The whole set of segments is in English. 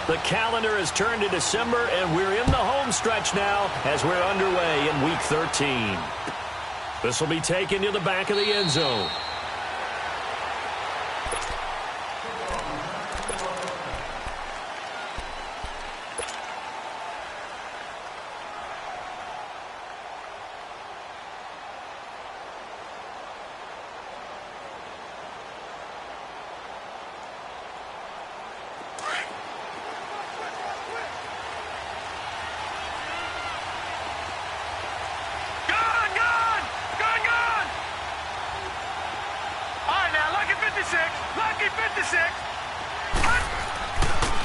The calendar has turned to December, and we're in the home stretch now as we're underway in Week 13. This will be taken to the back of the end zone.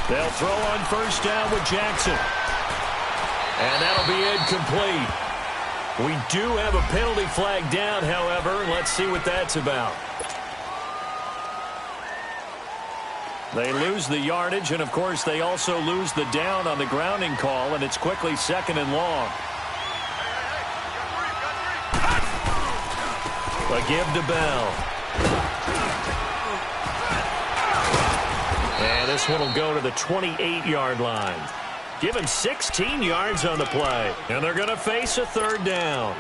They'll throw on first down with Jackson. And that'll be incomplete. We do have a penalty flag down, however. Let's see what that's about. They lose the yardage, and, of course, they also lose the down on the grounding call, and it's quickly 2nd and long. A give to Bell. And this one will go to the 28-yard line. Give him 16 yards on the play. And they're going to face a 3rd down.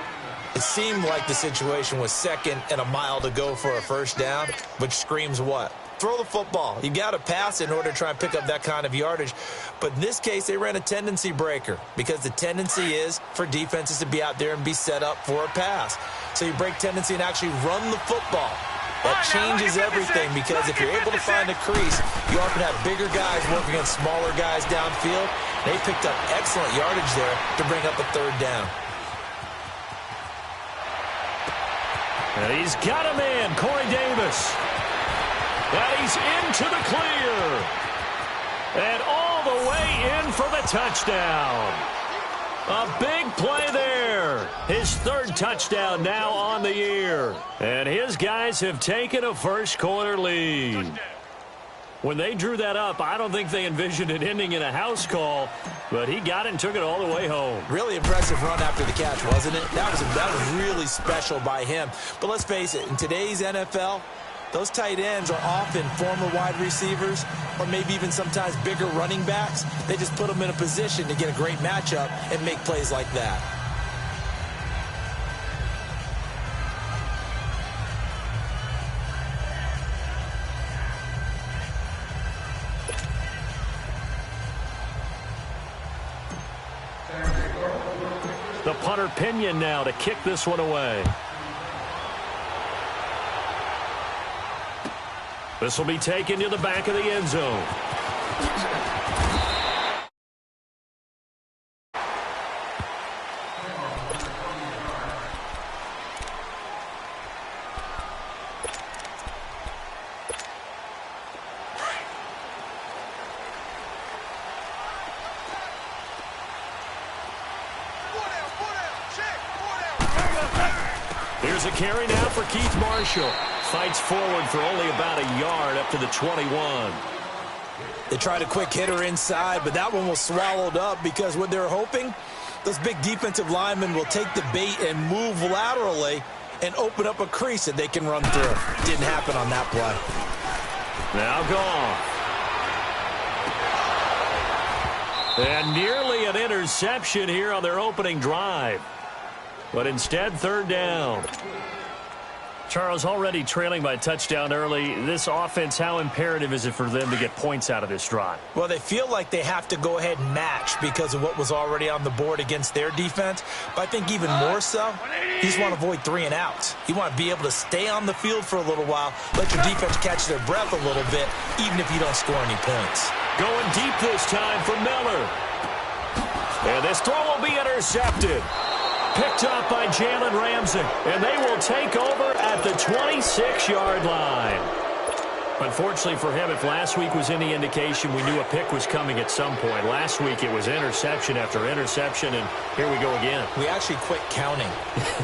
It seemed like the situation was 2nd and a mile to go for a first down, which screams what? Throw the football. You got to pass in order to try and pick up that kind of yardage. But in this case, they ran a tendency breaker because the tendency is for defenses to be out there and be set up for a pass. So you break tendency and actually run the football. That changes everything because if you're able to find a crease, you often have bigger guys working against smaller guys downfield. They picked up excellent yardage there to bring up a 3rd down. And he's got him in, Corey Davis. And he's into the clear. And all the way in for the touchdown. A big play there. His 3rd touchdown now on the year. And his guys have taken a first-quarter lead. When they drew that up, I don't think they envisioned it ending in a house call, but he got it and took it all the way home. Really impressive run after the catch, wasn't it? That was really special by him. But let's face it, in today's NFL, those tight ends are often former wide receivers or maybe even sometimes bigger running backs. They just put them in a position to get a great matchup and make plays like that. The punter Pinion now to kick this one away. This will be taken to the back of the end zone. Here's a carry now for Keith Marshall. Fights forward for only about a yard up to the 21. They tried a quick hitter inside, but that one was swallowed up because what they're hoping, those big defensive linemen will take the bait and move laterally and open up a crease that they can run through. Didn't happen on that play. Now gone. And nearly an interception here on their opening drive. But instead, 3rd down. Charles, already trailing by a touchdown early. This offense, how imperative is it for them to get points out of this drive? Well, they feel like they have to go ahead and match because of what was already on the board against their defense. But I think even more so, you just want to avoid 3 and outs. You want to be able to stay on the field for a little while, let your defense catch their breath a little bit, even if you don't score any points. Going deep this time for Miller. And this throw will be intercepted. Picked up by Jalen Ramsey, and they will take over at the 26-yard line. Unfortunately for him, if last week was any indication, we knew a pick was coming at some point. Last week it was interception after interception, and here we go again. We actually quit counting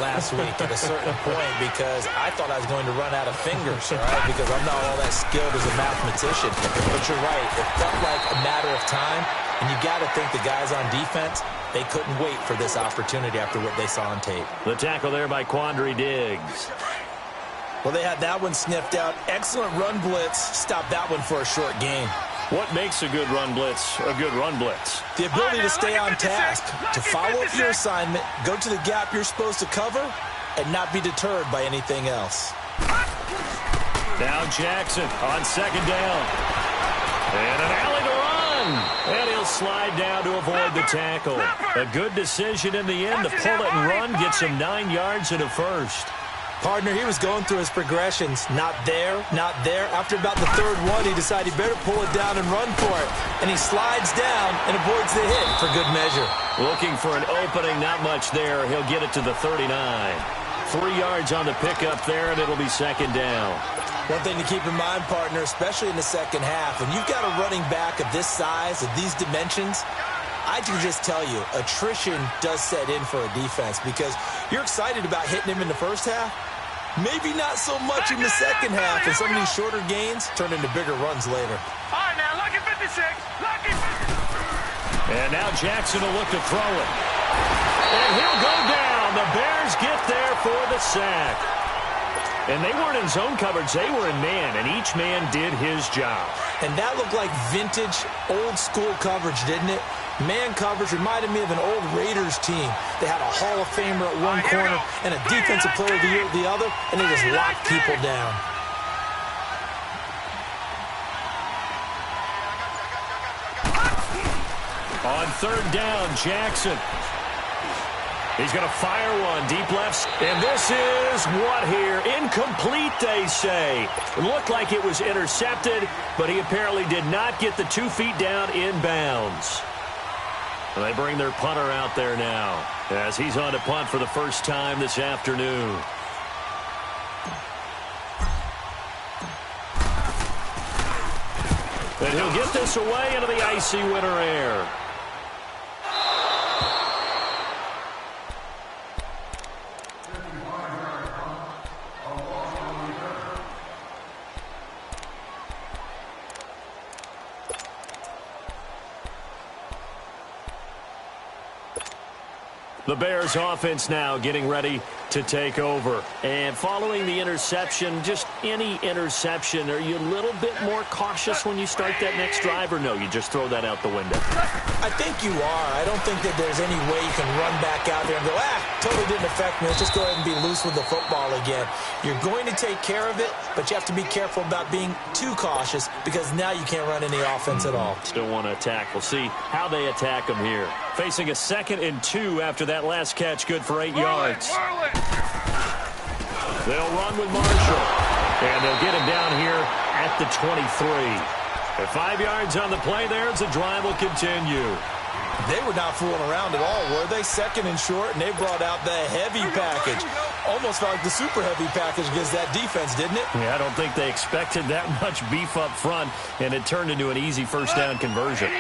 last week at a certain point because I thought I was going to run out of fingers, right? Because I'm not all that skilled as a mathematician. But you're right. It felt like a matter of time, and you got to think the guys on defense, they couldn't wait for this opportunity after what they saw on tape. The tackle there by Quandre Diggs. Well, they had that one sniffed out. Excellent run blitz. Stopped that one for a short gain. What makes a good run blitz a good run blitz? The ability to stay on task, to follow up your assignment, go to the gap you're supposed to cover, and not be deterred by anything else. Now Jackson on second down. And an alley to run. And he'll slide down to avoid the tackle. A good decision in the end to pull it and run, gets him 9 yards and a first. Partner, he was going through his progressions. Not there, not there. After about the third one, he decided he better pull it down and run for it. And he slides down and avoids the hit for good measure. Looking for an opening, not much there. He'll get it to the 39. 3 yards on the pickup there, and it'll be second down. One thing to keep in mind, partner, especially in the second half, when you've got a running back of this size, of these dimensions, I can just tell you, attrition does set in for a defense because you're excited about hitting him in the first half. Maybe not so much in the second half, and some of these shorter gains turn into bigger runs later. All right, now, lucky 56. Lucky 56. And now Jackson will look to throw it. And he'll go down. The Bears get there for the sack. And they weren't in zone coverage. They were in man, and each man did his job. And that looked like vintage, old-school coverage, didn't it? Man coverage reminded me of an old Raiders team. They had a Hall of Famer at one corner and a defensive player of the year at the other, and they just locked people down. On third down, Jackson. He's going to fire one deep left. And this is what here? Incomplete, they say. It looked like it was intercepted, but he apparently did not get the 2 feet down inbounds. And they bring their punter out there now as he's on to punt for the first time this afternoon. And he'll get this away into the icy winter air. The Bears offense now getting ready to take over. And following the interception, just any interception, are you a little bit more cautious when you start that next drive, or no, you just throw that out the window? I think you are. I don't think that there's any way you can run back out there and go, totally didn't affect me. Let's just go ahead and be loose with the football again. You're going to take care of it, but you have to be careful about being too cautious because now you can't run any offense at all. Still want to attack. We'll see how they attack them here. Facing a 2nd and 2 after that last catch, good for 8 yards. They'll run with Marshall, and they'll get him down here at the 23. At 5 yards on the play there, the drive will continue. They were not fooling around at all, were they? 2nd and short, and they brought out the heavy package. Almost felt like the super heavy package against that defense, didn't it? Yeah, I don't think they expected that much beef up front, and it turned into an easy first down conversion.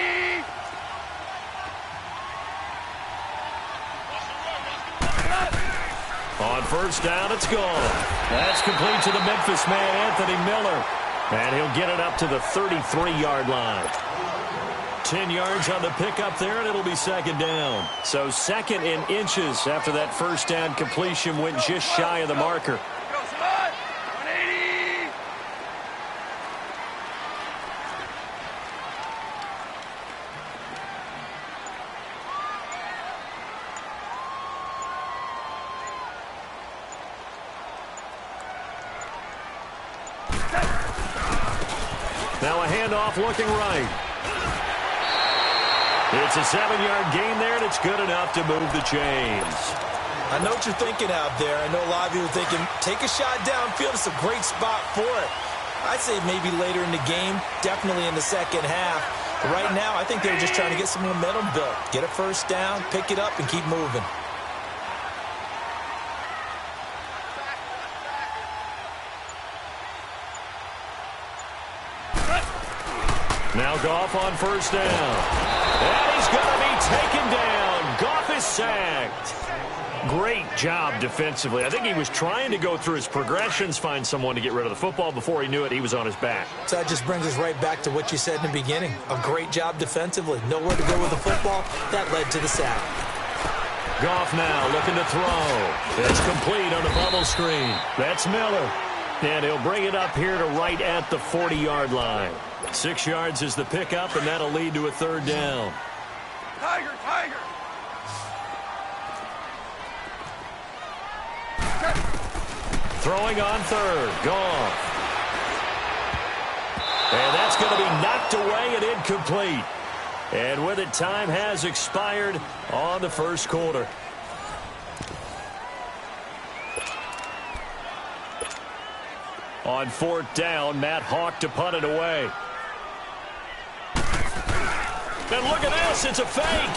On first down, it's gone. That's complete to the Memphis man, Anthony Miller. And he'll get it up to the 33-yard line. 10 yards on the pickup there, and it'll be second down. So 2nd and inches after that first down completion went just shy of the marker. Now a handoff looking right. It's a 7-yard gain there, and it's good enough to move the chains. I know what you're thinking out there. I know a lot of you are thinking, take a shot downfield. It's a great spot for it. I'd say maybe later in the game, definitely in the second half. But right now, I think they're just trying to get some momentum built. Get a first down, pick it up, and keep moving. Now Goff on first down. And he's going to be taken down. Goff is sacked. Great job defensively. I think he was trying to go through his progressions, find someone to get rid of the football. Before he knew it, he was on his back. So that just brings us right back to what you said in the beginning. A great job defensively. Nowhere to go with the football. That led to the sack. Goff now looking to throw. It's complete on the bubble screen. That's Miller. And he'll bring it up here to right at the 40-yard line. 6 yards is the pickup, and that'll lead to a third down. Tiger, Tiger. Throwing on third. Gone. And that's going to be knocked away and incomplete. And with it, time has expired on the first quarter. On fourth down, Matt Hawk to punt it away. And look at this, it's a fake.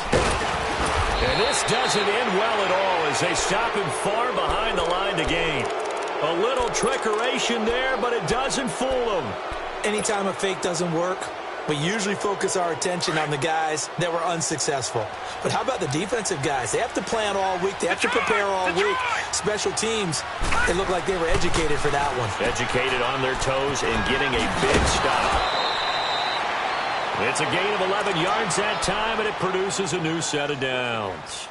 And this doesn't end well at all as they stop him far behind the line to gain. A little trickeration there, but it doesn't fool him. Anytime a fake doesn't work, we usually focus our attention on the guys that were unsuccessful. But how about the defensive guys? They have to plan all week. They have to prepare all week. Special teams, they look like they were educated for that one. Educated on their toes and getting a big stop. It's a gain of 11 yards that time, and it produces a new set of downs.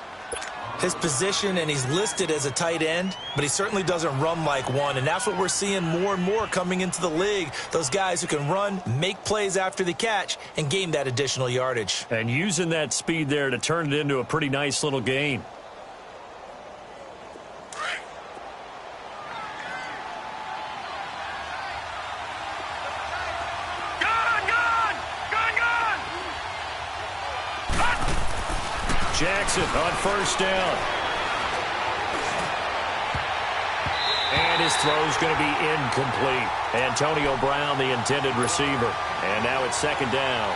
His position, and he's listed as a tight end, but he certainly doesn't run like one, and that's what we're seeing more and more coming into the league. Those guys who can run, make plays after the catch, and gain that additional yardage. And using that speed there to turn it into a pretty nice little gain. Jackson on first down. And his throw's going to be incomplete. Antonio Brown, the intended receiver. And now it's second down.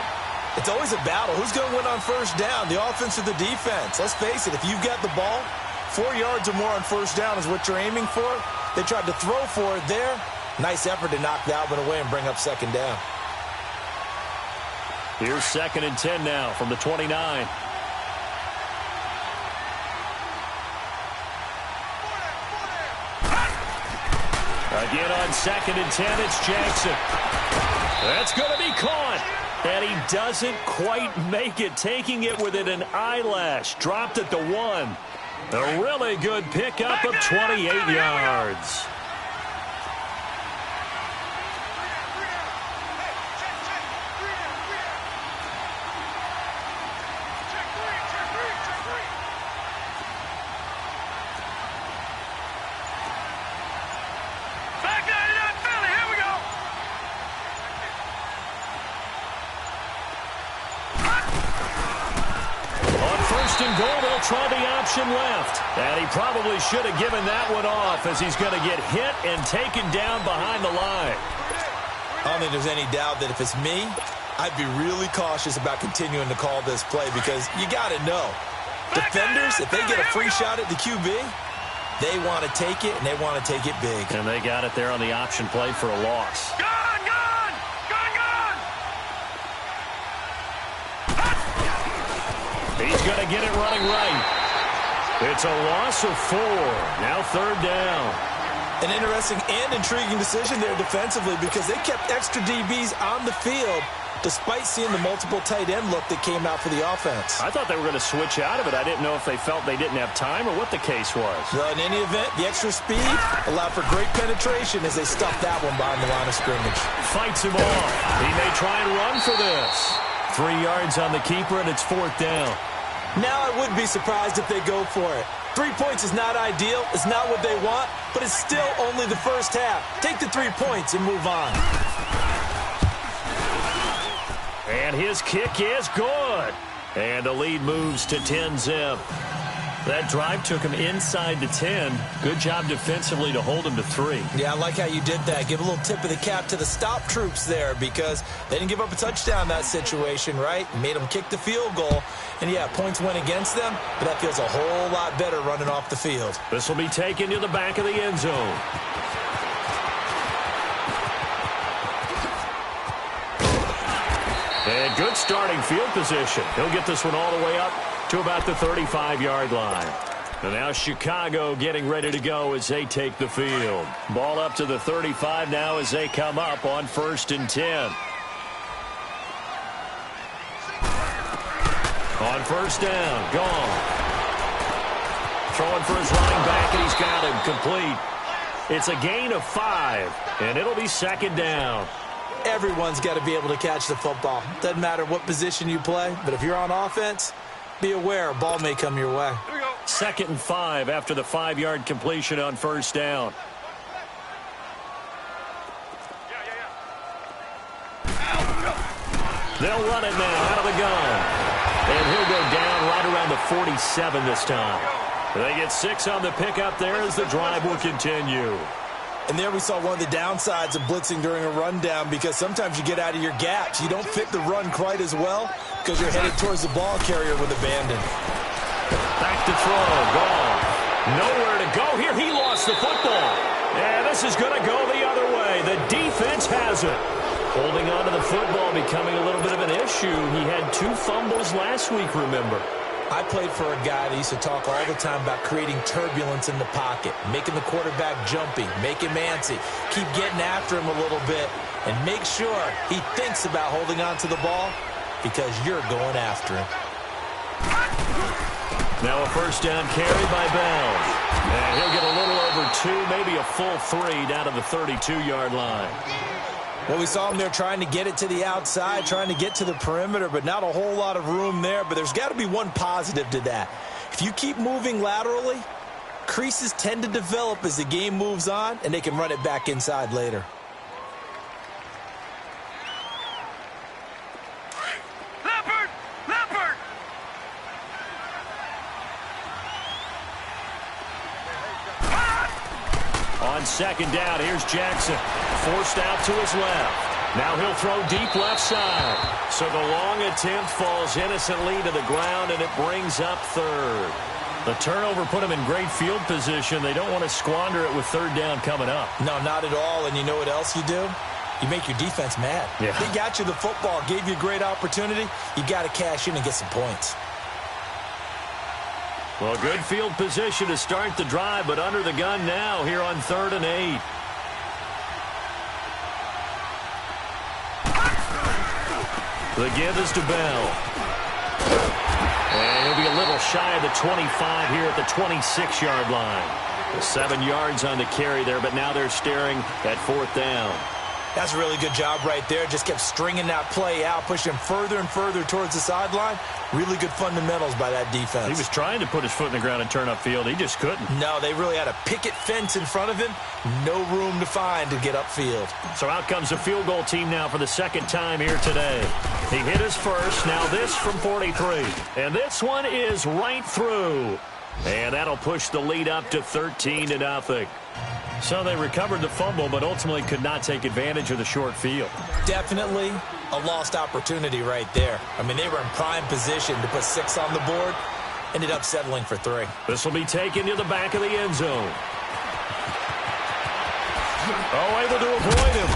It's always a battle. Who's going to win on first down, the offense or the defense? Let's face it, if you've got the ball, 4 yards or more on first down is what you're aiming for. They tried to throw for it there. Nice effort to knock that one away and bring up second down. Here's 2nd and 10 now from the 29. Again on 2nd and 10, it's Jackson. That's going to be caught. And he doesn't quite make it, taking it within an eyelash. Dropped at the 1. A really good pickup of 28 yards. Try the option left. And he probably should have given that one off as he's going to get hit and taken down behind the line. I don't think there's any doubt that if it's me, I'd be really cautious about continuing to call this play because you got to know. Defenders, if they get a free shot at the QB, they want to take it, and they want to take it big. And they got it there on the option play for a loss. He's going to get it running right. It's a loss of 4. Now third down. An interesting and intriguing decision there defensively because they kept extra DBs on the field despite seeing the multiple tight end look that came out for the offense. I thought they were going to switch out of it. I didn't know if they felt they didn't have time or what the case was. Well, in any event, the extra speed allowed for great penetration as they stuffed that one behind the line of scrimmage. Fights him off. He may try and run for this. 3 yards on the keeper, and it's fourth down. Now I wouldn't be surprised if they go for it. 3 points is not ideal. It's not what they want, but it's still only the first half. Take the 3 points and move on. And his kick is good. And the lead moves to 10-zip. That drive took him inside the 10. Good job defensively to hold him to 3. Yeah, I like how you did that. Give a little tip of the cap to the stop troops there because they didn't give up a touchdown in that situation, right? Made them kick the field goal. And, yeah, points went against them, but that feels a whole lot better running off the field. This will be taken to the back of the end zone. And good starting field position. He'll get this one all the way up to about the 35-yard line. And now Chicago getting ready to go as they take the field. Ball up to the 35 now as they come up on 1st and 10. On first down, gone. Throwing for his running back, and he's got him complete. It's a gain of 5, and it'll be second down. Everyone's got to be able to catch the football. Doesn't matter what position you play, but if you're on offense, be aware a ball may come your way. 2nd and 5 after the 5-yard completion on first down. They'll run it now out of the gun. And he'll go down right around the 47 this time. They get 6 on the pickup there as the drive will continue. And there we saw one of the downsides of blitzing during a rundown, because sometimes you get out of your gaps. You don't fit the run quite as well because you're headed towards the ball carrier with abandon. Back to throw. Gone. Nowhere to go here. He lost the football. And this is going to go the other way. The defense has it. Holding on to the football becoming a little bit of an issue. He had 2 fumbles last week, remember. I played for a guy that used to talk all the time about creating turbulence in the pocket, making the quarterback jumpy, make him antsy, keep getting after him a little bit, and make sure he thinks about holding on to the ball because you're going after him. Now a first down carry by Bell. And he'll get a little over 2, maybe a full 3 down to the 32-yard line. Well, we saw him there trying to get it to the outside, trying to get to the perimeter, but not a whole lot of room there. But there's got to be one positive to that. If you keep moving laterally, creases tend to develop as the game moves on, and they can run it back inside later. On second down, here's Jackson. Forced out to his left. Now he'll throw deep left side. So the long attempt falls innocently to the ground, and it brings up 3rd. The turnover put them in great field position. They don't want to squander it with 3rd down coming up. No, not at all. And you know what else you do? You make your defense mad. Yeah. They got you the football, gave you a great opportunity. You got to cash in and get some points. Well, good field position to start the drive, but under the gun now here on 3rd and 8. The give is to Bell. And he'll be a little shy of the 25 here at the 26-yard line. 7 yards on the carry there, but now they're staring at 4th down. That's a really good job right there. Just kept stringing that play out, pushing him further and further towards the sideline. Really good fundamentals by that defense. He was trying to put his foot in the ground and turn upfield. He just couldn't. No, they really had a picket fence in front of him. No room to find to get upfield. So out comes the field goal team now for the 2nd time here today. He hit his first. Now this from 43. And this one is right through. And that'll push the lead up to 13-0. So they recovered the fumble, but ultimately could not take advantage of the short field. Definitely a lost opportunity right there. I mean, they were in prime position to put 6 on the board. Ended up settling for 3. This will be taken to the back of the end zone. Oh, able to avoid him.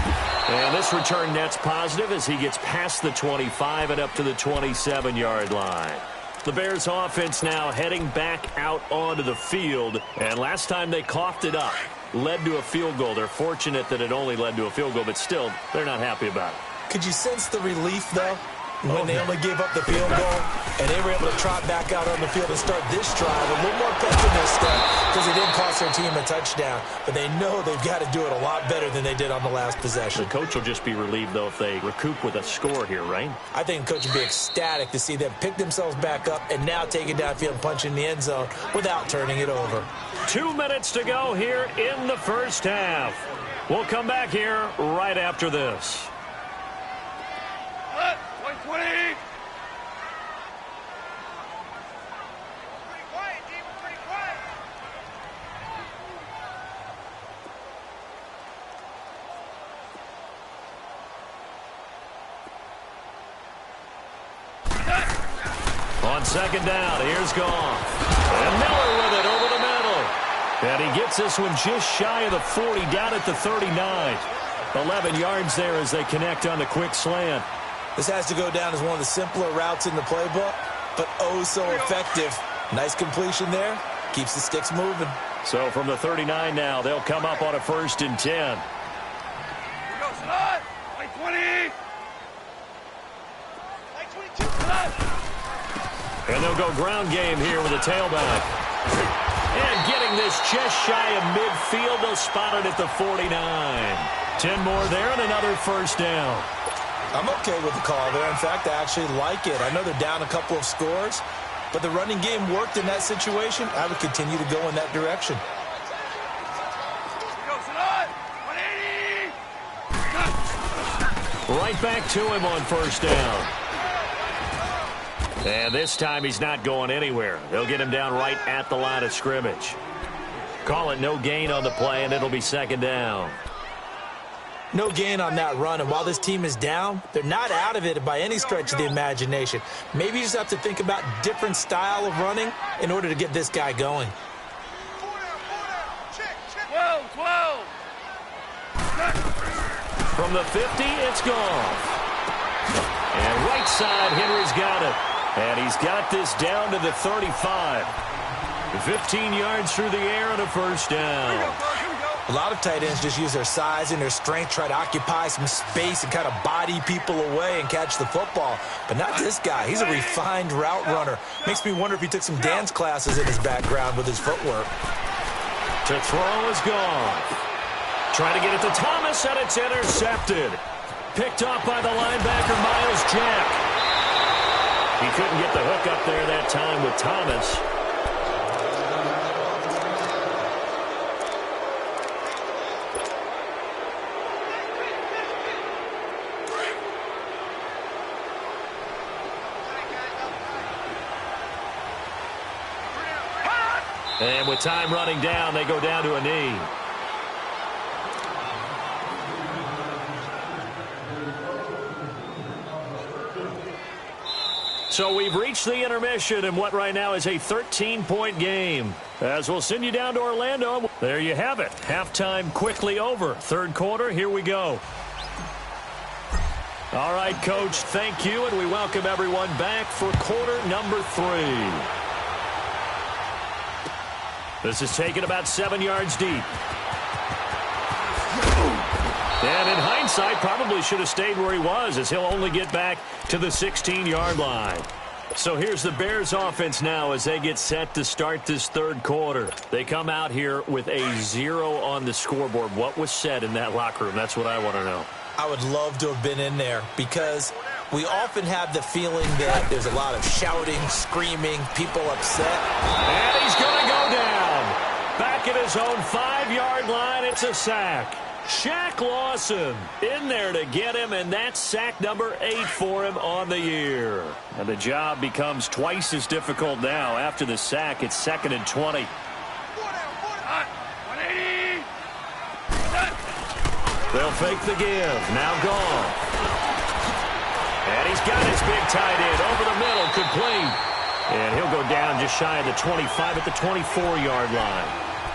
And this return net's positive as he gets past the 25 and up to the 27-yard line. The Bears offense now heading back out onto the field. And last time they coughed it up, led to a field goal. They're fortunate that it only led to a field goal, but still, they're not happy about it. Could you sense the relief, though, when they only gave up the field goal and they were able to trot back out on the field and start this drive? A little more pep in their step because it didn't cost their team a touchdown, but they know they've got to do it a lot better than they did on the last possession. The coach will just be relieved, though, if they recoup with a score here, right? I think the coach would be ecstatic to see them pick themselves back up and now take it downfield and punch in the end zone without turning it over. 2 minutes to go here in the first half. We'll come back here right after this. On second down, here's Goff. And Miller with it over the middle. And he gets this one just shy of the 40, down at the 39. 11 yards there as they connect on the quick slant. This has to go down as one of the simpler routes in the playbook, but oh so effective. Nice completion there. Keeps the sticks moving. So from the 39 now, they'll come up on a 1st and 10. And they'll go ground game here with a tailback. And getting this just shy of midfield, they'll spot it at the 49. 10 more there and another first down. I'm okay with the call there. In fact, I actually like it. I know they're down a couple of scores, but the running game worked in that situation. I would continue to go in that direction. Right back to him on first down. And this time he's not going anywhere. They'll get him down right at the line of scrimmage. Call it no gain on the play, and it'll be second down. No gain on that run, and while this team is down, they're not out of it by any stretch of the imagination. Maybe you just have to think about different style of running in order to get this guy going. 12. From the 50, it's gone. And right side, Henry's got it. And he's got this down to the 35. 15 yards through the air and a first down. A lot of tight ends just use their size and their strength, try to occupy some space and kind of body people away and catch the football. But not this guy. He's a refined route runner. Makes me wonder if he took some dance classes in his background with his footwork. To throw is gone. Trying to get it to Thomas, and it's intercepted. Picked off by the linebacker, Miles Jack. He couldn't get the hook up there that time with Thomas. And with time running down, they go down to a knee. So we've reached the intermission in what right now is a 13-point game. As we'll send you down to Orlando. There you have it. Halftime quickly over. Third quarter, here we go. All right, Coach, thank you, and we welcome everyone back for quarter number 3. This is taken about 7 yards deep. And in hindsight, probably should have stayed where he was, as he'll only get back to the 16-yard line. So here's the Bears offense now as they get set to start this third quarter. They come out here with a 0 on the scoreboard. What was said in that locker room? That's what I want to know. I would love to have been in there because we often have the feeling that there's a lot of shouting, screaming, people upset. And he's going to go down. Back at his own 5-yard line, it's a sack. Shaq Lawson in there to get him, and that's sack number 8 for him on the year. And the job becomes twice as difficult now. After the sack, it's 2nd and 20. They'll fake the give. Now gone. And he's got his big tight end over the middle, complete. And he'll go down just shy of the 25 at the 24-yard line.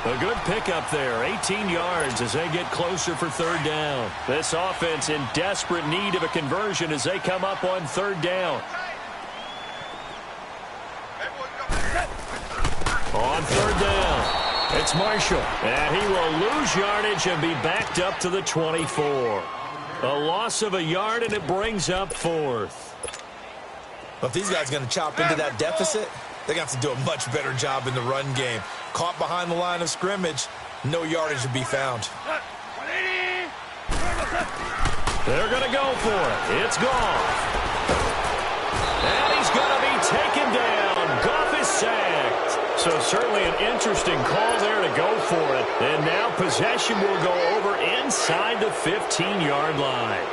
A good pickup there, 18 yards as they get closer for third down. This offense in desperate need of a conversion as they come up on third down. On third down, it's Marshall. And he will lose yardage and be backed up to the 24. A loss of a yard, and it brings up 4th. Well, if these guys are going to chop into that deficit, they're going to have to do a much better job in the run game. Caught behind the line of scrimmage, no yardage to be found. They're going to go for it. It's Goff. And he's going to be taken down. Goff is sacked. So certainly an interesting call there to go for it. And now possession will go over inside the 15-yard line.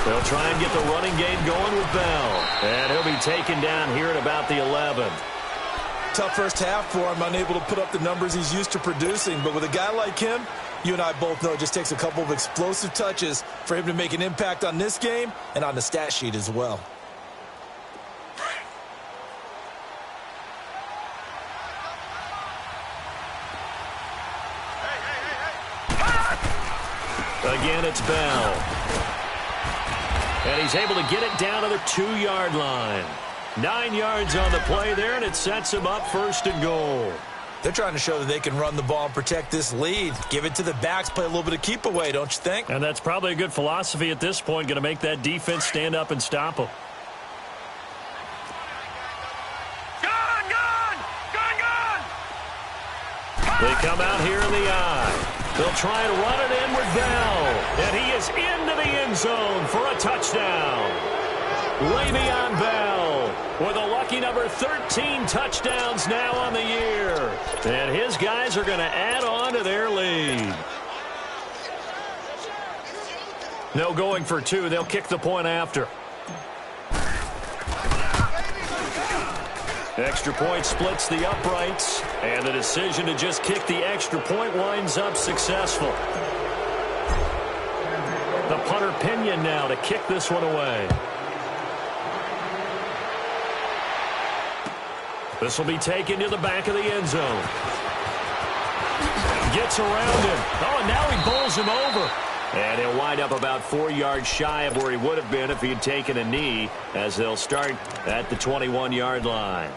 They'll try and get the running game going with Bell. And he'll be taken down here at about the 11. Tough first half for him, unable to put up the numbers he's used to producing. But with a guy like him, you and I both know it just takes a couple of explosive touches for him to make an impact on this game and on the stat sheet as well. Again, it's Bell. And he's able to get it down to the 2-yard line. 9 yards on the play there, and it sets him up 1st and goal. They're trying to show that they can run the ball and protect this lead. Give it to the backs, play a little bit of keep away, don't you think? And that's probably a good philosophy at this point, going to make that defense stand up and stop them. Gone! They come out here in the I. They'll try and run it in with Bell. And he is into the end zone for a touchdown. Le'Veon Bell with a lucky number 13 touchdowns now on the year. And his guys are going to add on to their lead. No going for two. They'll kick the point after. Extra point splits the uprights, and the decision to just kick the extra point winds up successful. The punter Pinion now to kick this one away. This will be taken to the back of the end zone. Gets around him. Oh, and now he bowls him over. And he'll wind up about 4 yards shy of where he would have been if he had taken a knee, as they'll start at the 21-yard line.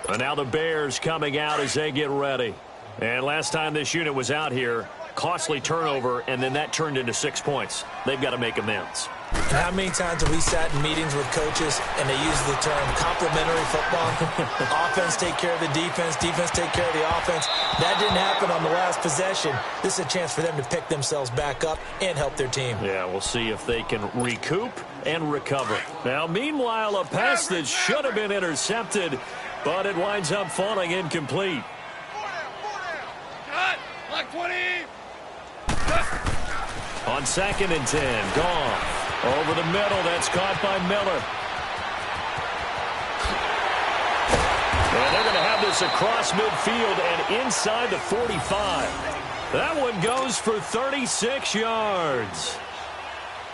And now the Bears coming out as they get ready. And last time this unit was out here, costly turnover, and then that turned into 6 points. They've got to make amends. And how many times have we sat in meetings with coaches and they use the term complementary football? Offense take care of the defense, defense take care of the offense. That didn't happen on the last possession. This is a chance for them to pick themselves back up and help their team. Yeah, we'll see if they can recoup and recover. Now, meanwhile, a pass that should have been intercepted, but it winds up falling incomplete. Cut! Like 20! On 2nd and 10, Goff. Over the middle, that's caught by Miller. And they're going to have this across midfield and inside the 45. That one goes for 36 yards.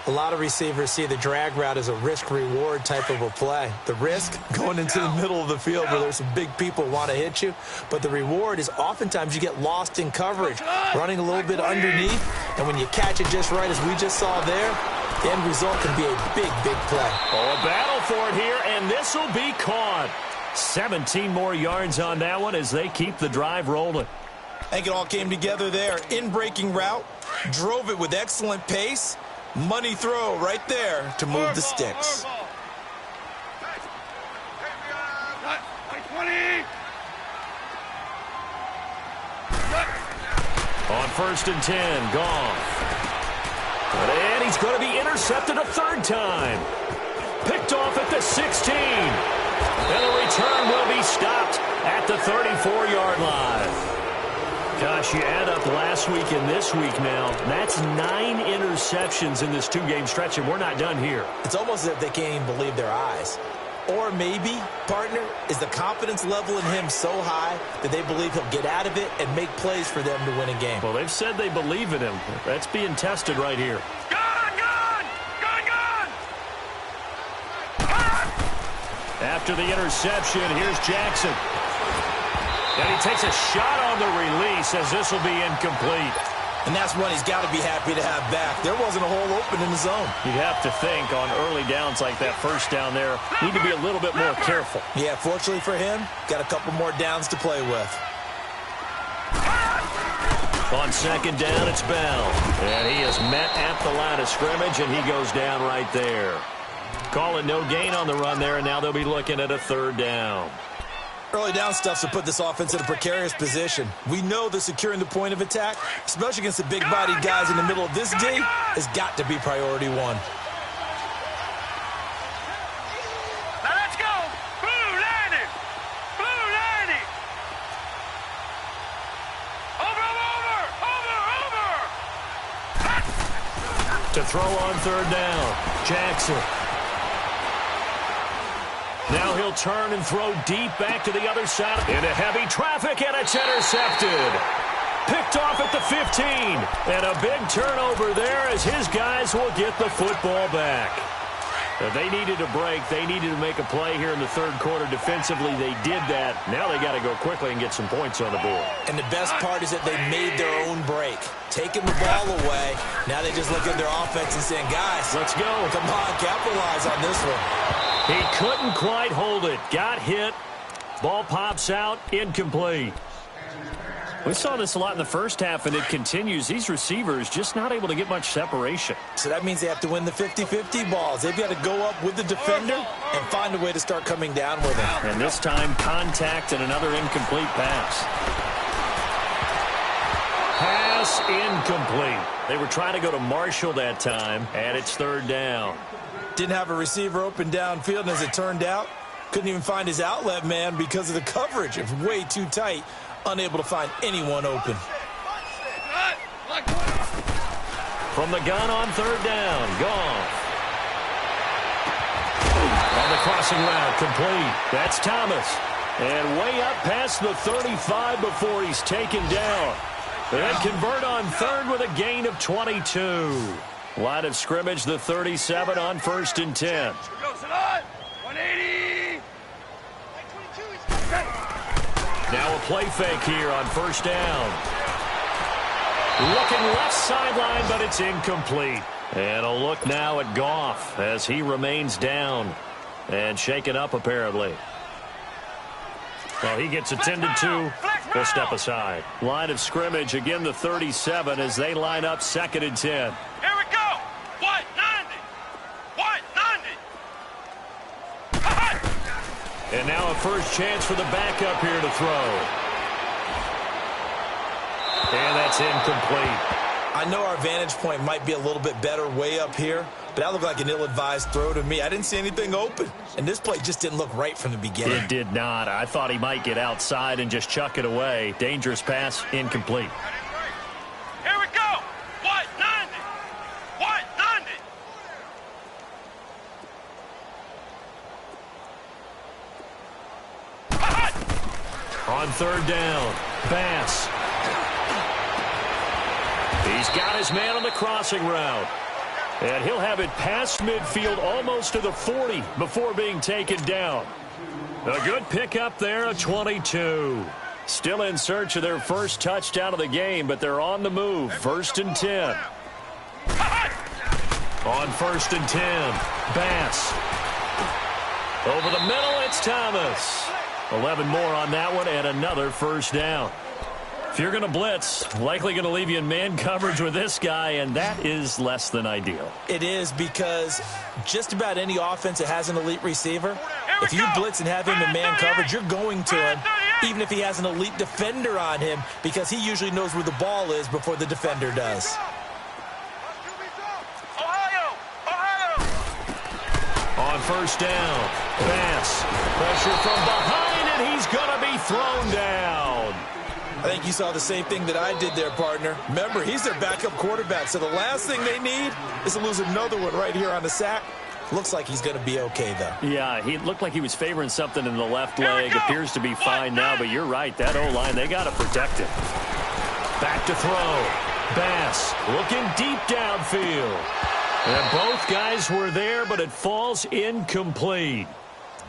A lot of receivers see the drag route as a risk-reward type of a play. The risk, going into the middle of the field where there's some big people want to hit you. But the reward is oftentimes you get lost in coverage, running a little bit underneath. And when you catch it just right, as we just saw there, the end result can be a big, big play. Oh, a battle for it here, and this will be caught. 17 more yards on that one as they keep the drive rolling. I think it all came together there. In-breaking route, drove it with excellent pace. Money throw right there to move the sticks. On 1st and 10, Goff. And he's going to be intercepted a third time. Picked off at the 16. And the return will be stopped at the 34-yard line. Gosh, you add up last week and this week now, that's 9 interceptions in this 2-game stretch, and we're not done here. It's almost as if they can't even believe their eyes. Or maybe, partner, is the confidence level in him so high that they believe he'll get out of it and make plays for them to win a game. Well, they've said they believe in him. That's being tested right here. After the interception, here's Jackson. And he takes a shot on the release as this will be incomplete. And that's one he's got to be happy to have back. There wasn't a hole open in the zone. You'd have to think on early downs like that first down there, need to be a little bit more careful. Yeah, fortunately for him, got a couple more downs to play with. On 2nd down, it's Bell. And he is met at the line of scrimmage, and he goes down right there. Calling no gain on the run there, and now they'll be looking at a 3rd down. Early down stuff to put this offense in a precarious position. We know that securing the point of attack, especially against the big-bodied guys in the middle of this D, has got to be priority one. Now let's go! Blue landing! Blue landing! Over! To throw on 3rd down, Jackson. Now he'll turn and throw deep back to the other side. Into heavy traffic, and it's intercepted. Picked off at the 15. And a big turnover there as his guys will get the football back. They needed a break. They needed to make a play here in the 3rd quarter. Defensively, they did that. Now they got to go quickly and get some points on the board. And the best part is that they made their own break. Taking the ball away. Now they just look at their offense and saying, guys, let's go. Come on, capitalize on this one. He couldn't quite hold it. Got hit. Ball pops out. Incomplete. We saw this a lot in the first half, and it continues. These receivers just not able to get much separation. So that means they have to win the 50-50 balls. They've got to go up with the defender and find a way to start coming down with him. And this time, contact and another incomplete pass. Pass incomplete. They were trying to go to Marshall that time, and it's third down. Didn't have a receiver open downfield, and as it turned out, couldn't even find his outlet man because of the coverage. It was way too tight, unable to find anyone open. From the gun on third down, Goff. On the crossing route, complete. That's Thomas. And way up past the 35 before he's taken down. And convert on third with a gain of 22. Line of scrimmage, the 37 on 1st and 10. 180. Now a play fake here on 1st down. Looking left sideline, but it's incomplete. And a look now at Goff as he remains down and shaken up apparently. Well, he gets attended to. He'll step aside. Line of scrimmage, again the 37 as they line up 2nd and 10. Here we go. 190. 190. And now a first chance for the backup here to throw. And that's incomplete. I know our vantage point might be a little bit better way up here, but that looked like an ill-advised throw to me. I didn't see anything open, and this play just didn't look right from the beginning. It did not. I thought he might get outside and just chuck it away. Dangerous pass, incomplete. Here we go. 190. 190. On third down, Bass. He's got his man on the crossing route. And he'll have it past midfield almost to the 40 before being taken down. A good pickup there, a 22. Still in search of their first touchdown of the game, but they're on the move. 1st and 10. On 1st and 10, Bass. Over the middle, it's Thomas. 11 more on that one and another first down. If you're going to blitz, likely going to leave you in man coverage with this guy, and that is less than ideal. It is because just about any offense that has an elite receiver, if you blitz and have him in man coverage, you're going to him, even if he has an elite defender on him, because he usually knows where the ball is before the defender does. On 1st down, Bass. Pressure from behind, and he's going to be thrown down. I think you saw the same thing that I did there, partner. Remember, he's their backup quarterback, so the last thing they need is to lose another one right here on the sack. Looks like he's going to be okay, though. Yeah, he looked like he was favoring something in the left leg. Appears to be fine now, but you're right. That O-line, they got to protect him. Back to throw. Bass looking deep downfield. And both guys were there, but it falls incomplete.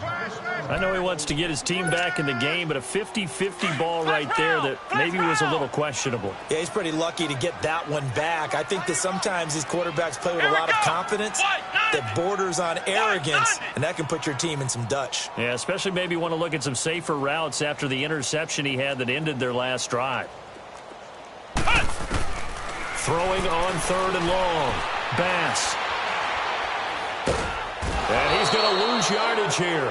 I know he wants to get his team back in the game, but a 50-50 ball right there that maybe was a little questionable. Yeah, he's pretty lucky to get that one back. I think that sometimes these quarterbacks play with a lot of confidence that borders on arrogance, and that can put your team in some Dutch. Yeah, especially maybe want to look at some safer routes after the interception he had that ended their last drive. Throwing on 3rd and long. Bass. And he's going to lose yardage here,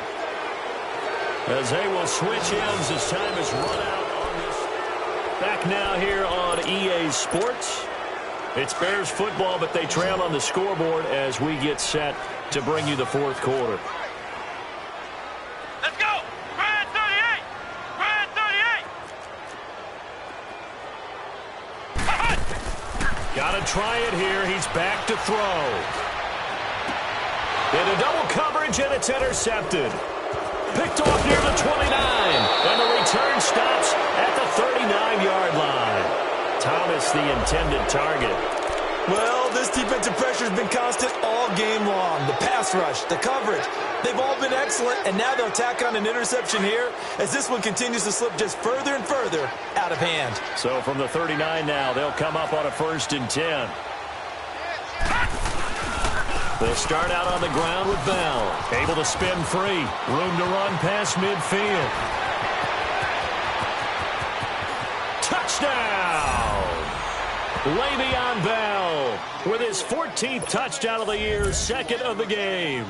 as they will switch ends as time is run out on this. Back now here on EA Sports. It's Bears football, but they trail on the scoreboard as we get set to bring you the 4th quarter. Let's go. Grand 38. Grand 38. Got to try it here. He's back to throw. Into double coverage, and it's intercepted. Picked off near the 29, and the return stops at the 39-yard line. Thomas, the intended target. Well, this defensive pressure has been constant all game long. The pass rush, the coverage, they've all been excellent, and now they'll tack on an interception here as this one continues to slip just further and further out of hand. So from the 39 now, they'll come up on a 1st and 10. They'll start out on the ground with Bell. Able to spin free. Room to run past midfield. Touchdown! Le'Veon Bell with his 14th touchdown of the year, 2nd of the game.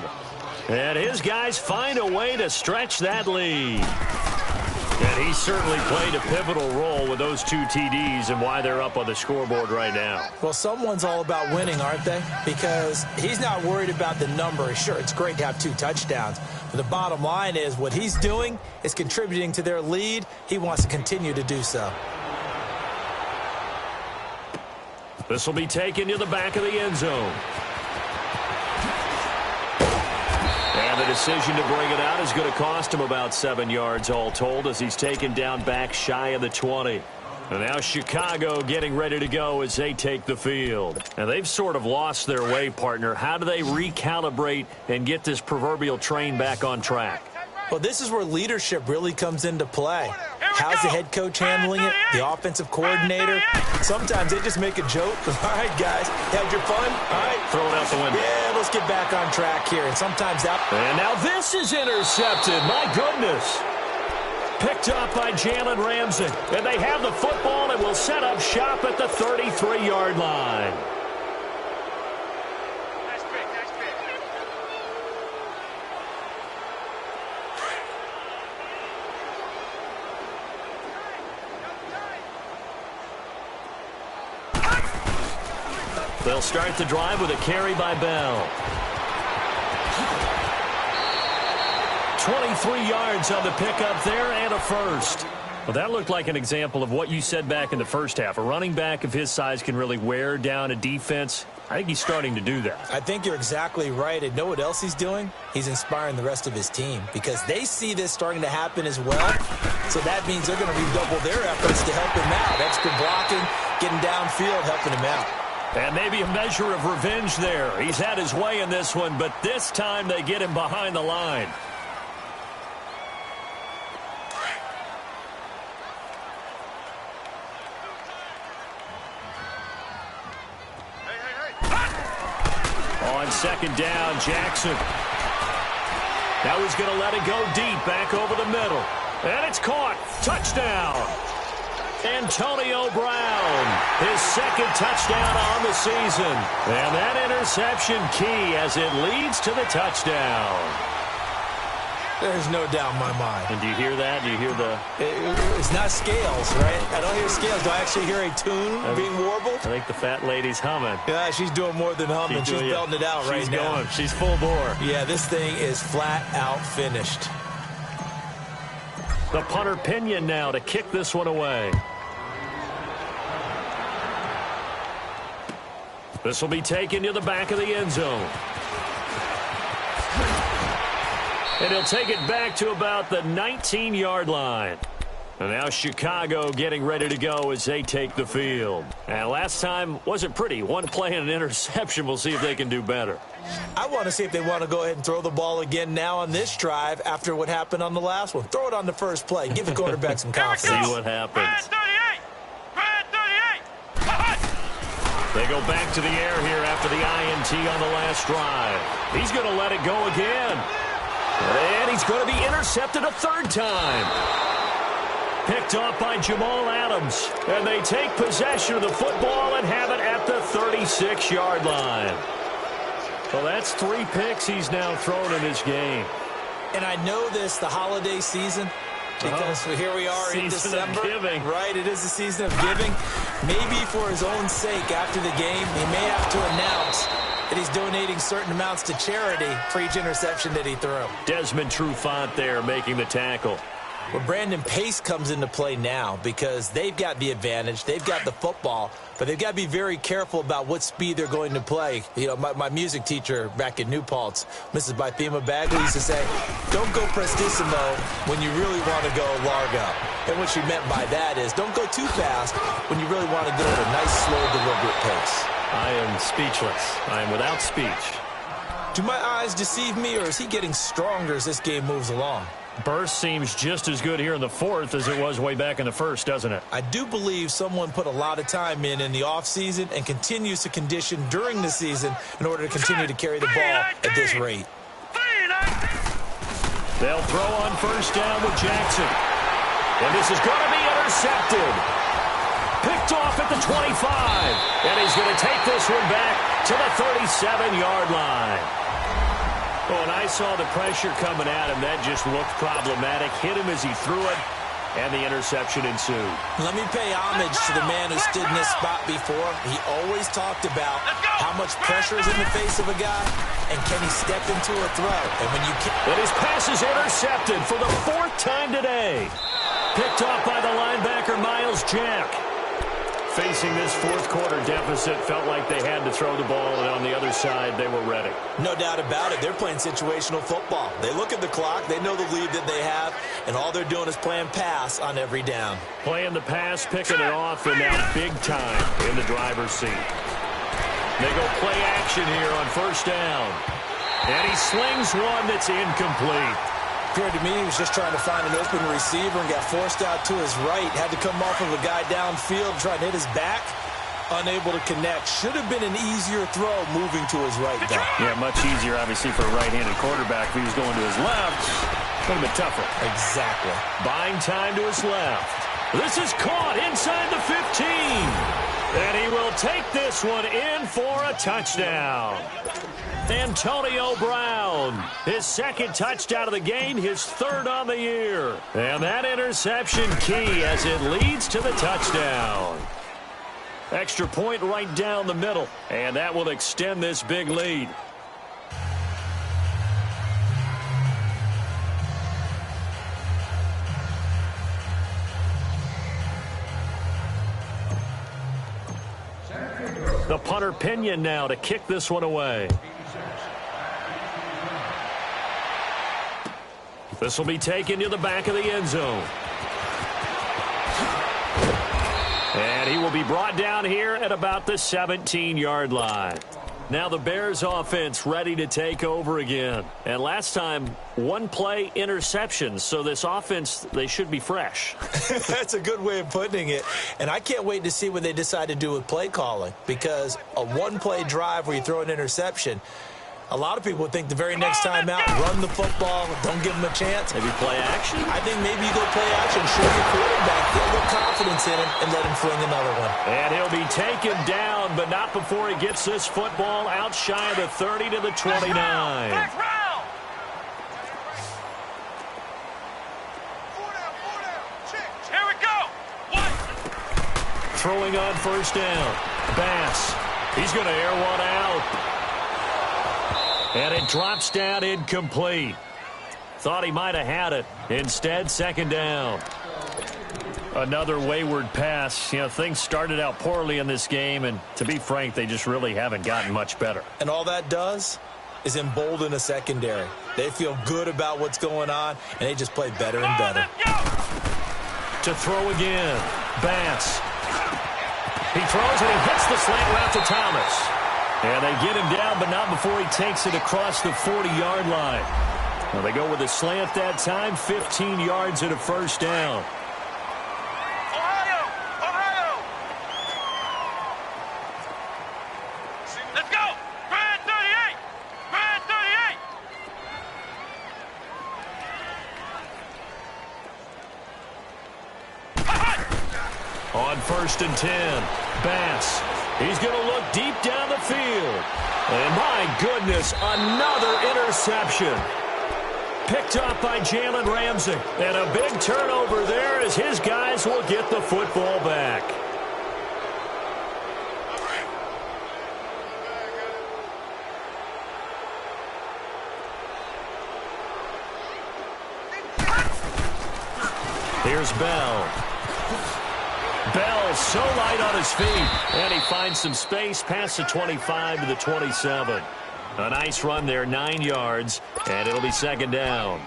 And his guys find a way to stretch that lead. And he certainly played a pivotal role with those 2 TDs and why they're up on the scoreboard right now. Well, someone's all about winning, aren't they? Because he's not worried about the number. Sure, it's great to have 2 touchdowns. But the bottom line is what he's doing is contributing to their lead. He wants to continue to do so. This will be taken to the back of the end zone. And the decision to bring it out is going to cost him about 7 yards all told as he's taken down back shy of the 20. And now Chicago getting ready to go as they take the field. And they've sort of lost their way, partner. How do they recalibrate and get this proverbial train back on track? Well, this is where leadership really comes into play. How's the head coach handling it? The offensive coordinator? Sometimes they just make a joke. All right, guys, had your fun? All right. Throw it out the window. Yeah, let's get back on track here. And sometimes that... And now this is intercepted. My goodness. Picked up by Jalen Ramsey. And they have the football and will set up shop at the 33-yard line. They'll start the drive with a carry by Bell. 23 yards on the pickup there and a first. Well, that looked like an example of what you said back in the first half. A running back of his size can really wear down a defense. I think he's starting to do that. I think you're exactly right. And know what else he's doing? He's inspiring the rest of his team because they see this starting to happen as well. So that means they're going to redouble their efforts to help him out. Extra blocking, getting downfield, helping him out. And maybe a measure of revenge there. He's had his way in this one, but this time they get him behind the line. On second down, Jackson. Now he's going to let it go deep, back over the middle. And it's caught. Touchdown. Antonio Brown, his second touchdown on the season. And that interception key as it leads to the touchdown. There's no doubt in my mind. And do you hear that? Do you hear the... It's not scales, right? I don't hear scales. Do I actually hear a tune being warbled? I think the fat lady's humming. Yeah, she's doing more than humming. She's belting it out right now. She's going. She's full bore. Yeah, this thing is flat out finished. The punter Pinion now to kick this one away. This will be taken to the back of the end zone. And he'll take it back to about the 19-yard line. And now Chicago getting ready to go as they take the field. And last time wasn't pretty. One play and an interception. We'll see if they can do better. I want to see if they want to go ahead and throw the ball again now on this drive after what happened on the last one. Throw it on the first play. Give the quarterback some confidence. See what happens. They go back to the air here after the INT on the last drive. He's going to let it go again. And he's going to be intercepted a third time. Picked off by Jamal Adams. And they take possession of the football and have it at the 36-yard line. Well, that's 3 picks he's now thrown in this game. And I know this, the holiday season, because here we are in December. Right, it is the season of giving. Maybe for his own sake after the game, he may have to announce that he's donating certain amounts to charity for each interception that he threw. Desmond Trufant there making the tackle. Well, Brandon Pace comes into play now because they've got the advantage. They've got the football, but they've got to be very careful about what speed they're going to play. You know, my music teacher back in New Paltz, Mrs. Bythema Bagley, used to say, don't go prestissimo when you really want to go largo. And what she meant by that is don't go too fast when you really want to go at a nice, slow, deliberate pace. I am speechless. I am without speech. Do my eyes deceive me, or is he getting stronger as this game moves along? Burst seems just as good here in the fourth as it was way back in the first, doesn't it? I do believe someone put a lot of time in the offseason and continues to condition during the season in order to continue to carry the ball at this rate. They'll throw on first down with Jackson. And this is going to be intercepted. Picked off at the 25. And he's going to take this one back to the 37-yard line. Oh, and I saw the pressure coming at him. That just looked problematic. Hit him as he threw it. and the interception ensued. Let me pay homage to the man who stood in this spot before. He always talked about how much pressure is in the face of a guy, and can he step into a throw? And when you can... And his pass is intercepted for the 4th time today. Picked off by the linebacker, Miles Jack. Facing this 4th quarter deficit, felt like they had to throw the ball, and on the other side, they were ready. No doubt about it. They're playing situational football. They look at the clock. They know the lead that they have, and all they're doing is playing pass on every down. Playing the pass, picking it off, and now big time in the driver's seat. They go play action here on 1st down. And he slings one that's incomplete. Appeared to me he was just trying to find an open receiver and got forced out to his right. Had to come off of a guy downfield, trying to hit his back. Unable to connect. Should have been an easier throw moving to his right back. Yeah, much easier, obviously, for a right-handed quarterback. If he was going to his left, a little bit tougher. Exactly. Buying time to his left. This is caught inside the 15. And he will take this one in for a touchdown. Antonio Brown, his 2nd touchdown of the game, his 3rd on the year. And that interception key as it leads to the touchdown. Extra point right down the middle, and that will extend this big lead. The punter Pinion now to kick this one away. This will be taken to the back of the end zone. And he will be brought down here at about the 17-yard line. Now the Bears offense ready to take over again. And last time, 1 play interception. So this offense, they should be fresh. That's a good way of putting it. And I can't wait to see what they decide to do with play calling. Because a 1-play drive where you throw an interception, a lot of people would think the very next time out, run the football, don't give them a chance. Maybe play action? I think maybe you go play action, show your quarterback, get a little confidence in him, and let him fling another one. And he'll be taken down, but not before he gets this football out shy of the 30 to the 29. Here we go. Throwing on 1st down. Bass. He's going to air one out. And it drops down incomplete. Thought he might have had it. Instead, 2nd down. Another wayward pass. You know, things started out poorly in this game, and to be frank, they just really haven't gotten much better. And all that does is embolden a secondary. They feel good about what's going on, and they just play better and better. To throw again. Bass. He throws and he hits the slant route to Thomas. And they get him down, but not before he takes it across the 40-yard line. Well, they go with a slant that time, 15 yards and a 1st down. Ohio! Let's go! Brad 38! Brad 38! On 1st and 10, Bass. He's going to look deep down the field. And my goodness, another interception. Picked up by Jalen Ramsey. And a big turnover there as his guys will get the football back. Here's Bell. Bell so light on his feet. And he finds some space past the 25 to the 27. A nice run there, 9 yards, and it'll be 2nd down.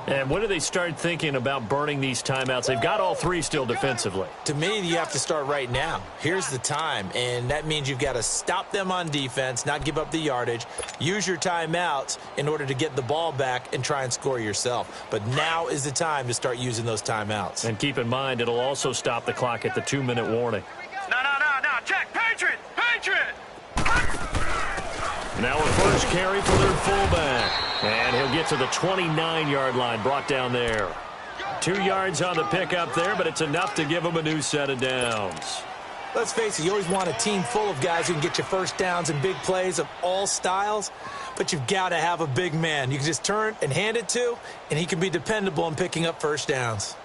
And when do they start thinking about burning these timeouts? They've got all 3 still defensively. To me, you have to start right now. Here's the time, and that means you've got to stop them on defense, not give up the yardage, use your timeouts in order to get the ball back and try and score yourself. But now is the time to start using those timeouts. And keep in mind, it'll also stop the clock at the 2-minute warning. No. Check. Patriot! Now a first carry for their fullback. And he'll get to the 29-yard line, brought down there. 2 yards on the pickup there, but it's enough to give him a new set of downs. Let's face it, you always want a team full of guys who can get you first downs and big plays of all styles, but you've got to have a big man you can just turn and hand it to, and he can be dependable in picking up first downs.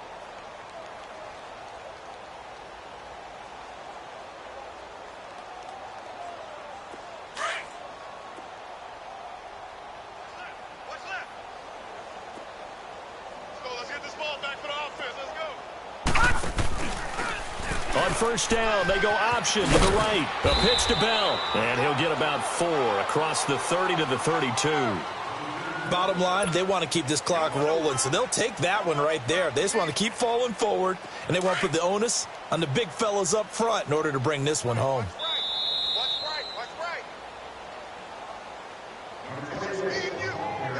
On first down, they go option to the right. A pitch to Bell. And he'll get about 4 across the 30 to the 32. Bottom line, they want to keep this clock rolling, so they'll take that one right there. They just want to keep falling forward, and they want to put the onus on the big fellas up front in order to bring this one home.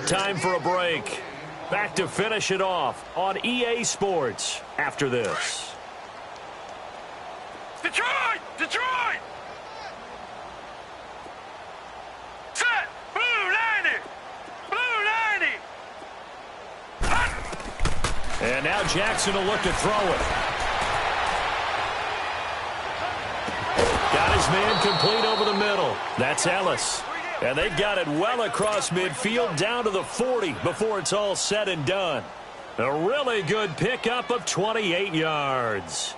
Time for a break. Back to finish it off on EA Sports after this. Detroit! Detroit! Set! Blue 90! Blue 90! And now Jackson will look to throw it. Got his man complete over the middle. That's Ellis. And they've got it well across midfield down to the 40 before it's all said and done. A really good pickup of 28 yards.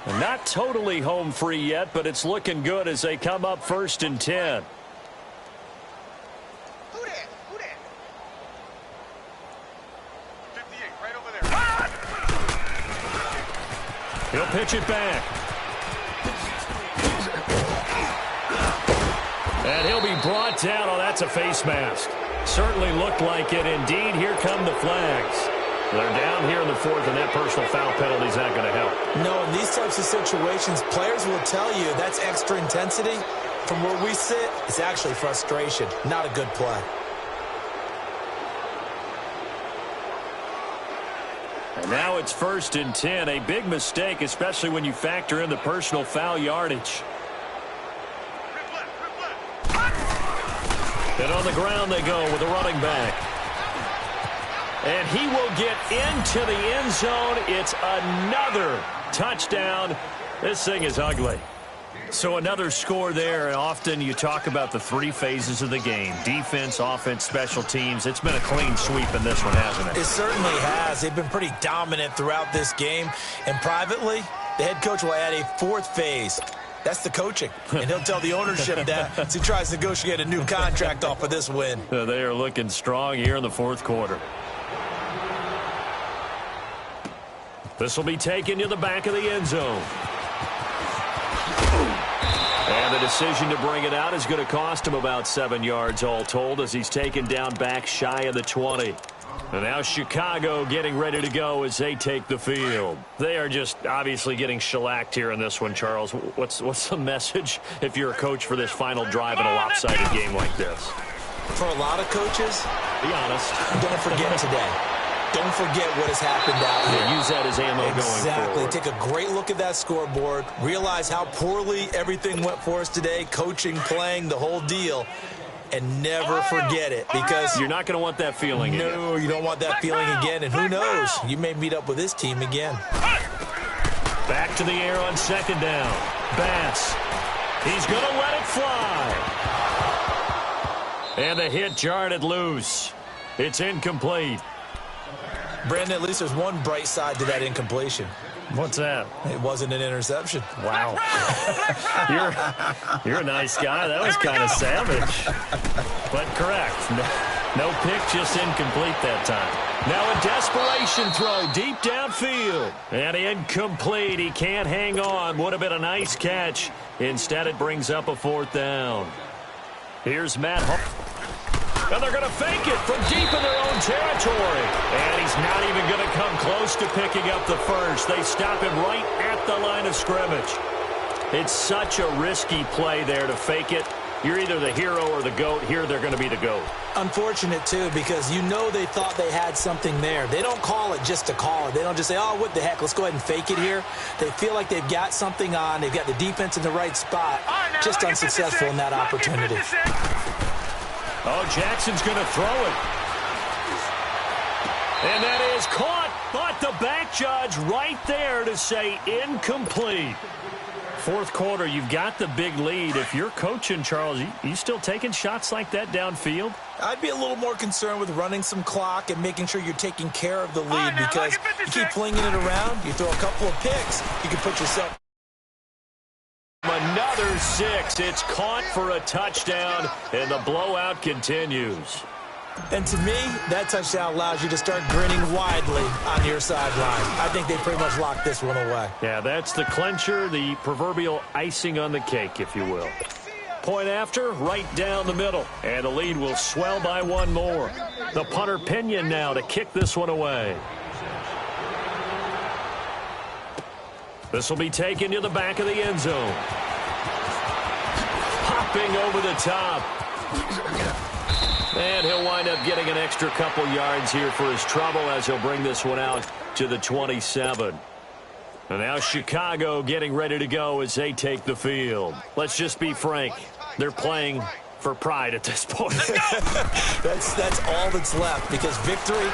Not totally home free yet, but it's looking good as they come up 1st and 10. He'll pitch it back. And he'll be brought down. Oh, that's a face mask. Certainly looked like it. Indeed, here come the flags. They're down here in the 4th, and that personal foul penalty is not going to help. No, in these types of situations, players will tell you that's extra intensity. From where we sit, it's actually frustration. Not a good play. And now it's 1st and 10. A big mistake, especially when you factor in the personal foul yardage. And on the ground they go with a running back. And he will get into the end zone. It's another touchdown. This thing is ugly. So another score there, and often you talk about the 3 phases of the game. Defense, offense, special teams. It's been a clean sweep in this one, hasn't it? It certainly has. They've been pretty dominant throughout this game. And privately, the head coach will add a 4th phase. That's the coaching. And he'll tell the ownership that as he tries to negotiate a new contract off of this win. They are looking strong here in the 4th quarter. This will be taken to the back of the end zone. And the decision to bring it out is going to cost him about 7 yards all told as he's taken down back shy of the 20. And now Chicago getting ready to go as they take the field. They are just obviously getting shellacked here in this one, Charles. What's the message if you're a coach for this final drive in a lopsided game like this? For a lot of coaches, be honest, don't forget today. Don't forget what has happened out here. Yeah, use that as ammo going forward. Exactly. Take a great look at that scoreboard. Realize how poorly everything went for us today. Coaching, playing, the whole deal. And never forget it, because you're not going to want that feeling again. No, you don't want that feeling again. And who knows? You may meet up with this team again. Back to the air on 2nd down. Bass. He's going to let it fly. And the hit jarred it loose. It's incomplete. Brandon, at least there's one bright side to that incompletion. What's that? It wasn't an interception. Wow. You're a nice guy. That was kind of savage. But correct. No pick, just incomplete that time. Now a desperation throw deep downfield. And incomplete. He can't hang on. Would have been a nice catch. Instead, it brings up a 4th down. Here's Matt Hart. And they're going to fake it from deep in their own territory. And he's not even going to come close to picking up the first. They stop him right at the line of scrimmage. It's such a risky play there to fake it. You're either the hero or the GOAT. Here they're going to be the GOAT. Unfortunate, too, because you know they thought they had something there. They don't call it just to call it. They don't just say, oh, what the heck, let's go ahead and fake it here. They feel like they've got something on. They've got the defense in the right spot. Just unsuccessful in that opportunity. Oh, Jackson's going to throw it. And that is caught, but the back judge right there to say incomplete. 4th quarter, you've got the big lead. If you're coaching, Charles, you still taking shots like that downfield? I'd be a little more concerned with running some clock and making sure you're taking care of the lead, because you keep flinging it around, you throw a couple of picks, you can put yourself Another 6. It's caught for a touchdown, and the blowout continues. And to me, that touchdown allows you to start grinning widely on your sideline. I think they pretty much locked this one away. Yeah, that's the clincher, the proverbial icing on the cake, if you will. Point after, right down the middle. And the lead will swell by one more. The punter Pinion now to kick this one away. This will be taken to the back of the end zone. Hopping over the top. And he'll wind up getting an extra couple yards here for his trouble as he'll bring this one out to the 27. And now Chicago getting ready to go as they take the field. Let's just be frank. They're playing for pride at this point. That's all that's left, because victory,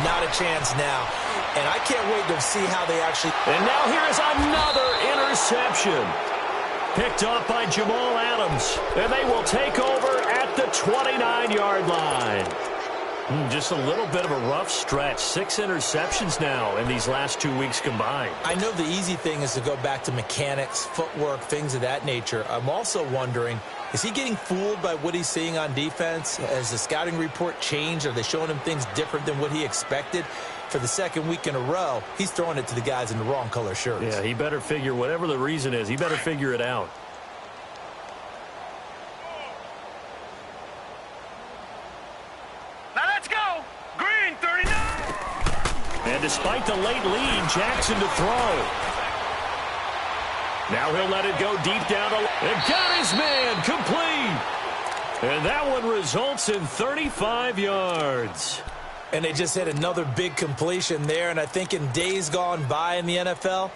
not a chance now. And I can't wait to see how they actually... And now here is another interception. Picked off by Jamal Adams. And they will take over at the 29-yard line. Just a little bit of a rough stretch. 6 interceptions now in these last 2 weeks combined. I know the easy thing is to go back to mechanics, footwork, things of that nature. I'm also wondering, is he getting fooled by what he's seeing on defense? Has the scouting report changed? Are they showing him things different than what he expected? For the second week in a row, he's throwing it to the guys in the wrong color shirts. Yeah, he better figure, whatever the reason is, he better figure it out. Now let's go. Green 39. And despite the late lead, Jackson to throw. Now he'll let it go deep down. And got his man complete. And that one results in 35 yards. And they just hit another big completion there. And I think in days gone by in the NFL,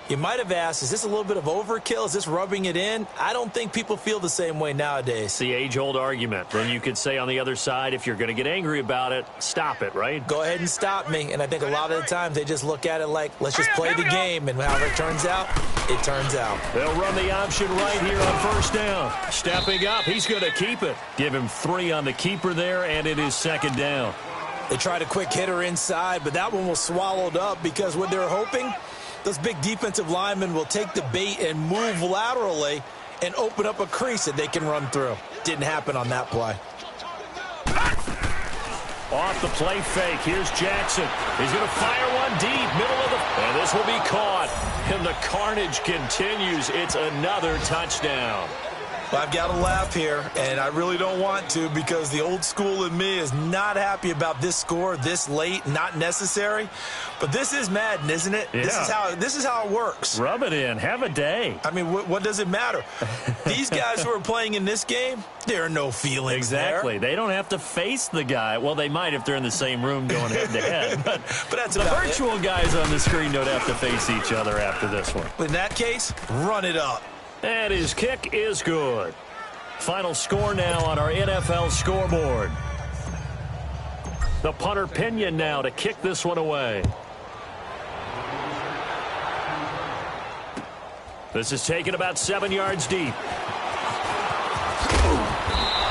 you might have asked, is this a little bit of overkill? Is this rubbing it in? I don't think people feel the same way nowadays. It's the age-old argument. Then you could say on the other side, if you're going to get angry about it, stop it, right? Go ahead and stop me. And I think a lot of the times they just look at it like, let's just play the game. And however it turns out, it turns out. They'll run the option right here on first down. Stepping up, he's going to keep it. Give him 3 on the keeper there, and it is second down. They tried a quick hitter inside, but that one was swallowed up because what they're hoping, those big defensive linemen will take the bait and move laterally and open up a crease that they can run through. Didn't happen on that play. Off the play fake, here's Jackson. He's going to fire one deep, middle of the... And this will be caught. And the carnage continues. It's another touchdown. Well, I've got to laugh here, and I really don't want to because the old school in me is not happy about this score this late, not necessary. But this is Madden, isn't it? Yeah. This is how it works. Rub it in. Have a day. I mean, what does it matter? These guys who are playing in this game, there are no feelings Exactly. there. They don't have to face the guy. Well, they might if they're in the same room going head-to-head. But that's the virtual guys on the screen don't have to face each other after this one. In that case, run it up. And his kick is good. Final score now on our NFL scoreboard. The punter Pinion now to kick this one away. This is taken about 7 yards deep.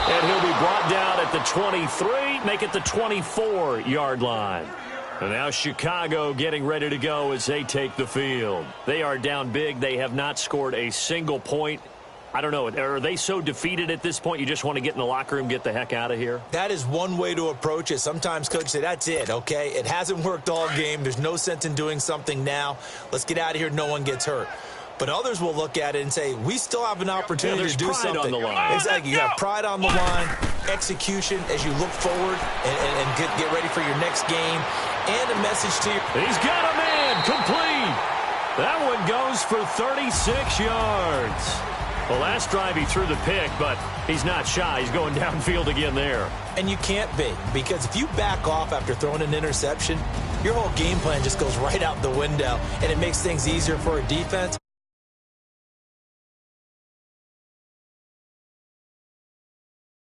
And he'll be brought down at the 23, make it the 24-yard line. And now Chicago getting ready to go as they take the field. They are down big. They have not scored a single point. I don't know. Are they so defeated at this point you just want to get in the locker room, get the heck out of here? That is one way to approach it. Sometimes coaches say, that's it, okay? It hasn't worked all game. There's no sense in doing something now. Let's get out of here. No one gets hurt. But others will look at it and say, we still have an opportunity to do something. On the line. Exactly. You have pride on the line, execution as you look forward and get ready for your next game, and a message to you. He's got a man complete. That one goes for 36 yards. The last drive he threw the pick, but he's not shy. He's going downfield again there. And you can't be, because if you back off after throwing an interception, your whole game plan just goes right out the window, and it makes things easier for a defense.